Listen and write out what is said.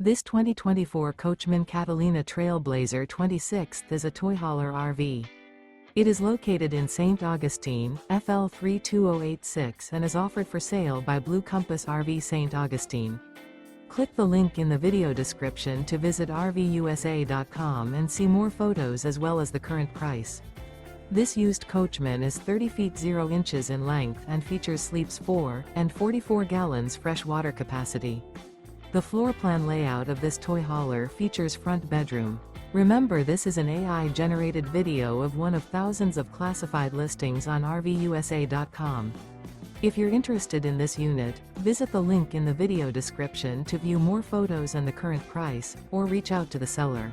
This 2024 Coachmen Catalina Trail Blazer 26th is a toy hauler RV. It is located in St. Augustine, FL 32086 and is offered for sale by Blue Compass RV St. Augustine. Click the link in the video description to visit RVUSA.com and see more photos as well as the current price. This used Coachman is 30 feet 0 inches in length and features sleeps 4 and 44 gallons fresh water capacity. The floor plan layout of this toy hauler features front bedroom. Remember, this is an AI-generated video of one of thousands of classified listings on RVUSA.com. If you're interested in this unit, visit the link in the video description to view more photos and the current price, or reach out to the seller.